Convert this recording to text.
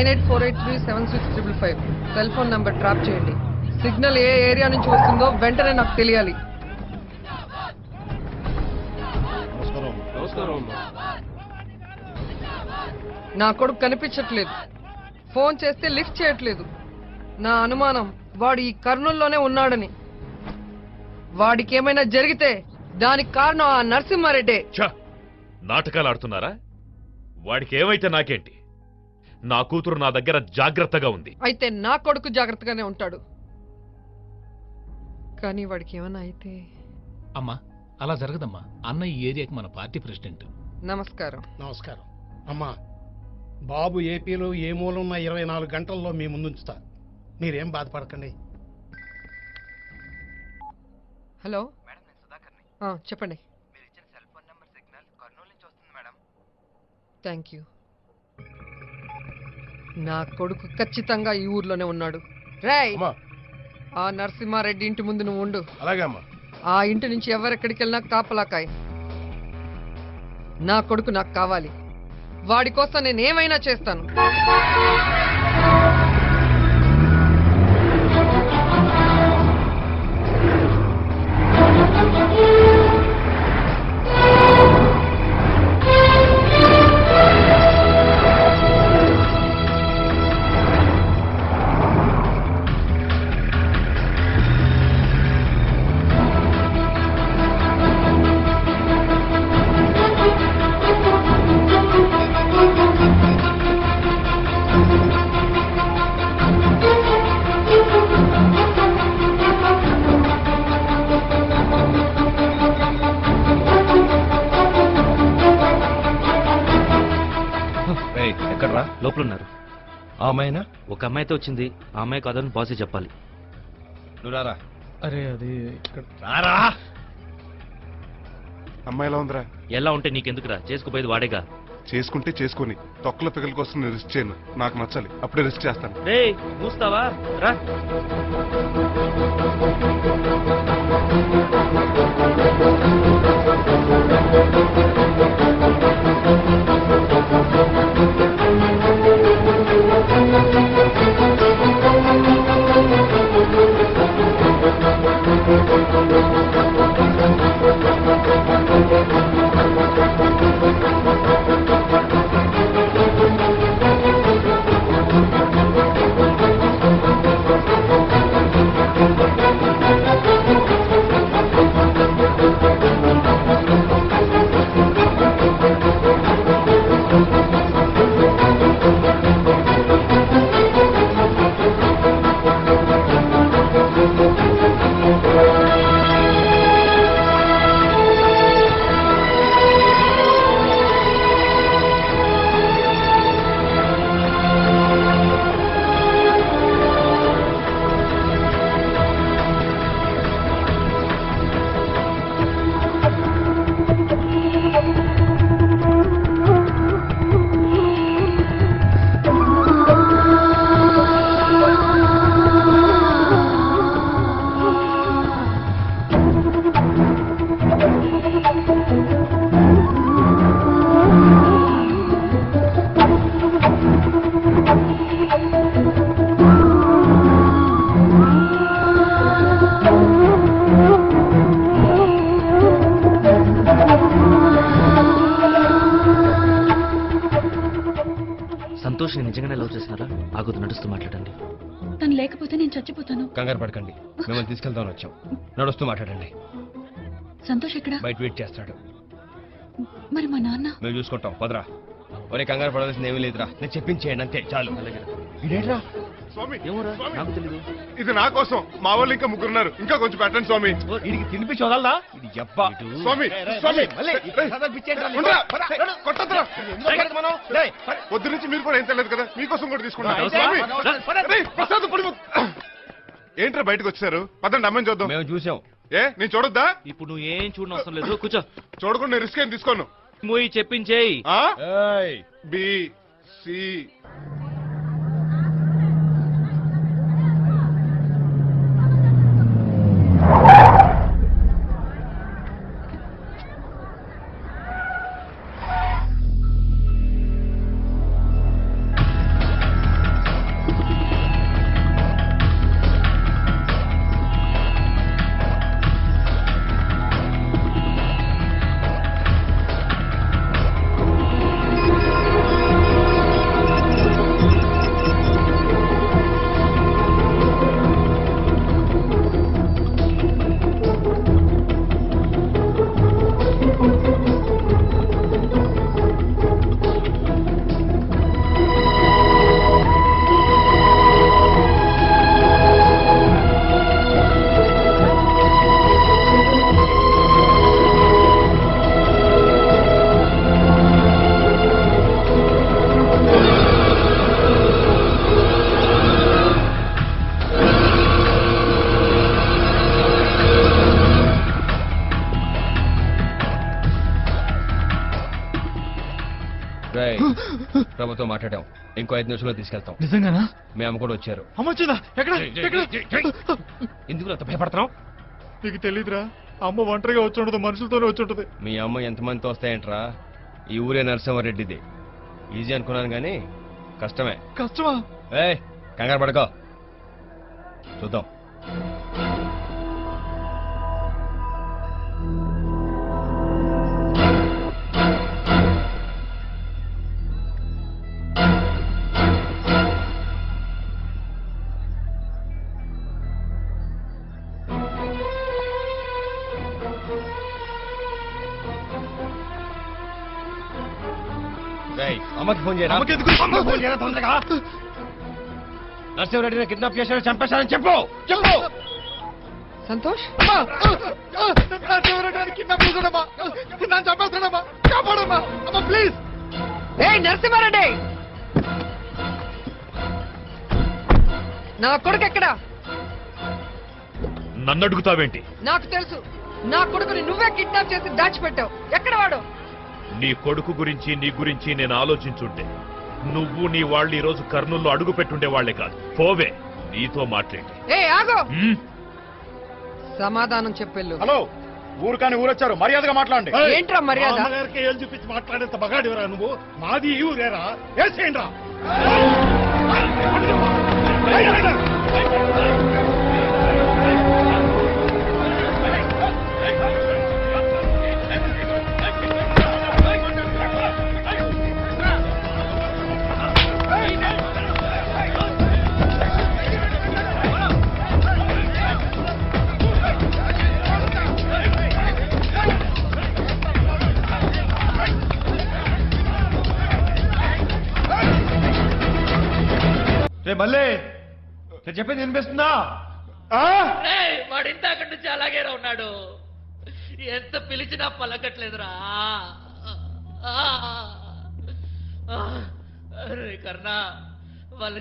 9848376555 cell phone number trap చేయండి. Signal ఏ area నుంచి వస్తుందో వెంటనే నాకు తెలియాలి. నా కొడుకు కనిపించట్లేదు. ఫోన్ చేస్తే లిఫ్ట్ చేయట్లేదు. నా అనుమానం వాడు ఈ కర్నూలులోనే ఉన్నాడని. వాడికి ఏమైనా జరిగితే దానికి కారణం ఆ నరసింహారెడ్డే. నాటకాలు ఆడుతున్నారా? వాడికి ఏమైతే నాకేంటి? నా కూతురు నా దగ్గర జాగ్రత్తగా ఉంది. అయితే నా కొడుకు జాగ్రత్తగానే ఉంటాడు. కానీ వాడికి ఏమైనా అయితే... అమ్మా అలా జరగదమ్మా. అన్న ఈ ఏరియాకి మన పార్టీ ప్రెసిడెంట్. నమస్కారం. నమస్కారం అమ్మా. బాబు ఏపీలో ఏ మూలన్న 24 గంటల్లో మీ ముందుంచుతా. మీరేం బాధపడకండి. హలో మేడం, నేను సుధాకర్ని. చెప్పండి. మీరు ఇచ్చిన cell phone number signal Kurnool నుంచి వస్తుంది మేడం. Thank you. నా కొడుకు ఖచ్చితంగా ఈ ఊర్లోనే ఉన్నాడు. రేయ్, ఆ నరసింహారెడ్డి ఇంటి ముందు నువ్వు ఉండు. అలాగే అమ్మా. ఆ ఇంటి నుంచి ఎవరెక్కడికి వెళ్ళినా కాపలాకాయ్. నా కొడుకు నాకు కావాలి. వాడి కోసం నేను ఏమైనా చేస్తాను. ఎక్కడ్రా? లోపల ఉన్నారు. ఆ అమ్మాయినా? ఒక అమ్మాయితో వచ్చింది. ఆ అమ్మాయి కాదని బాసే చెప్పాలి. నువ్వు రారా. అరే అది రారా. అమ్మాయి ఎలా ఉందిరా? ఎలా ఉంటే నీకెందుకురా? చేసుకుపోయేది వాడేగా. చేసుకుంటే చేసుకుని తొక్కల పిల్లల కోసం నేను రిస్క్ చేయను. నాకు నచ్చాలి, అప్పుడే రిస్క్ చేస్తాను. రే మూస్తావా? రా. సంతోష్ నిజంగానే లవ్ చేస్తున్నారా? ఆగుతూ నడుస్తూ మాట్లాడండి. తను లేకపోతే నేను చచ్చిపోతాను. కంగారు పడకండి, మిమ్మల్ని తీసుకెళ్దామని వచ్చాం. నడుస్తూ మాట్లాడండి. సంతోష్ ఎక్కడ? బయట వెయిట్ చేస్తాడు. మరి మా నాన్న? మేము చూసుకుంటాం, పదరా. ఒరే కంగారు పడాల్సింది ఏమీ లేదురా, నేను చెప్పించేయండి అంతే చాలు. ఇదేట్రా స్వామి? ఏమోరా, నాకు తెలీదు. ఇది నా కోసం. మా వాళ్ళు ఇంకా ముగ్గురున్నారు, ఇంకా కొంచెం పెట్టండి స్వామి. వీడికి తినిపి చూడాలా? ఇది ఎబ్బా. స్వామి స్వామి పొద్దు నుంచి మీరు కూడా ఏం తెలియదు కదా, మీకోసం కూడా తీసుకుంటారు. ఏంట్రా బయటకు వచ్చారు? పదండి అమ్మని చూద్దాం. మేము చూసాం. ఏ నేను చూడొద్దా? ఇప్పుడు నువ్వు ఏం చూడని అవసరం లేదు, కూర్చో. చూడకుండా నేను రిస్క్ ఏం తీసుకోను. మూవీ చెప్పించేయి. బి సి ప్రభుత్వం మాట్లాడాం. ఇంకో 5 నిమిషాల్లో తీసుకెళ్తాం. నిజంగానా? మీ అమ్మ కూడా వచ్చారు. అమ్మ వచ్చిందా? ఎక్కడ? ఎందుకు అంత భయపడుతున్నావు? నీకు తెలీదురా, అమ్మ ఒంటరిగా వచ్చి ఉండదు, మనుషులతోనే వచ్చి ఉంటది. మీ అమ్మ ఎంతమందితో వస్తాయంట్రా? ఈ ఊరే నరసింహారెడ్డిది. ఈజీ అనుకున్నాను కానీ కష్టమే. కష్టమా? ఏయ్ కంగారు పడుకో, చూద్దాం. అమ్మకి ఫోన్ చేయరా? అమ్మకి ఫోన్ చేయరా తొందరగా. నరసింహారెడ్డిని కిడ్నాప్ చేశారని చంపేశారని చెప్పు. చెప్పు. సంతోష్, ఏయ్ నరసింహారెడ్డి, నా కొడుకు ఎక్కడా? నన్ను అడుగుతావేంటి? నాకు తెలుసు, నా కొడుకుని నువ్వే కిడ్నాప్ చేసి దాచిపెట్టావు. ఎక్కడ వాడు? నీ కొడుకు గురించి నీ గురించి నేను ఆలోచించుంటే నువ్వు నీ వాళ్ళు ఈ రోజు కర్నూల్లో అడుగు పెట్టుండే వాళ్లే కాదు. పోవే, నీతో మాట్లాడి. ఏ ఆగో, సమాధానం చెప్పెళ్ళు. హలో, ఊరు కానీ ఊరొచ్చారు, మర్యాదగా మాట్లాడండి. ఏంట్రా మర్యాద? ఏళ్ళు చూపించి మాట్లాడేంత బగాడివరా నువ్వు? మాది ఈ ఊరేరా, వేసేయండిరా. మళ్ళీ నేను చెప్పేది వినిపిస్తుందా? వాడు ఇంతకటి నుంచి అలాగే ఉన్నాడు. ఎంత పిలిచినా పలకట్లేదురా. కర్ణ వాళ్ళ